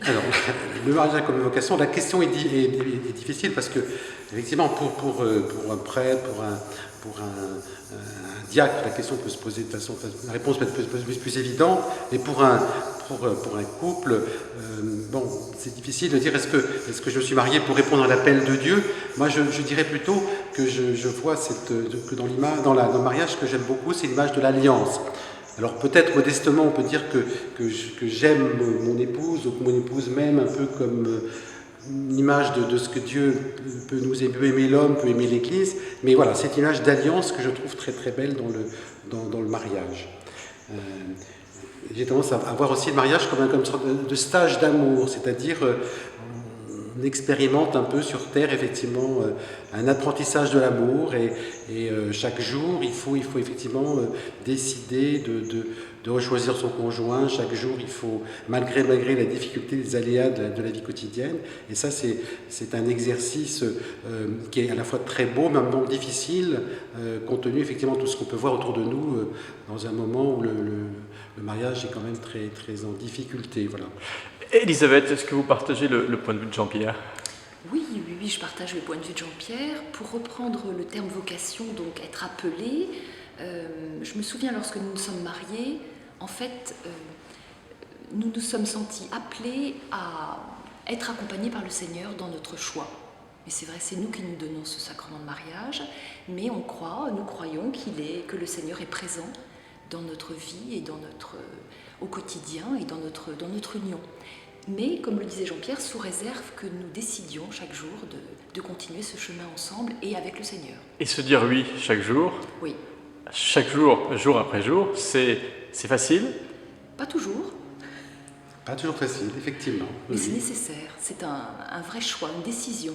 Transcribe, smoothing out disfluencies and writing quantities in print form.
Alors, le mariage comme vocation, la question est difficile parce que, effectivement, pour un prêtre, un diacre, la question peut se poser de façon, la réponse peut être plus évidente, mais pour un couple, bon, c'est difficile de dire est-ce que je suis marié pour répondre à l'appel de Dieu. Moi, je dirais plutôt que je vois que dans le mariage, ce que j'aime beaucoup, c'est l'image de l'alliance. Alors peut-être modestement, on peut dire que j'aime mon épouse, ou que mon épouse m'aime un peu comme une image de ce que Dieu peut aimer l'homme, peut aimer l'Église. Mais voilà, cette image d'alliance que je trouve très très belle dans le mariage. J'ai tendance à voir aussi le mariage comme une sorte de stage d'amour, c'est-à-dire on expérimente un peu sur Terre effectivement un apprentissage de l'amour et chaque jour il faut effectivement décider de rechoisir son conjoint. Chaque jour il faut, malgré la difficulté, les aléas de la vie quotidienne, et ça c'est un exercice qui est à la fois très beau mais en même temps difficile compte tenu effectivement de tout ce qu'on peut voir autour de nous dans un moment où le mariage est quand même très, très en difficulté. Voilà. Elisabeth, est-ce que vous partagez le point de vue de Jean-Pierre ? Oui, je partage le point de vue de Jean-Pierre. Pour reprendre le terme vocation, donc être appelé, je me souviens lorsque nous nous sommes mariés, en fait, nous nous sommes sentis appelés à être accompagnés par le Seigneur dans notre choix. Mais c'est vrai, c'est nous qui nous donnons ce sacrement de mariage, mais nous croyons que le Seigneur est présent dans notre vie et au quotidien et dans notre union. Mais, comme le disait Jean-Pierre, sous réserve que nous décidions chaque jour de continuer ce chemin ensemble et avec le Seigneur. Et se dire oui chaque jour, oui. Chaque jour, jour après jour, c'est facile ? Pas toujours. Pas toujours facile, effectivement. Mais c'est nécessaire, c'est un vrai choix, une décision.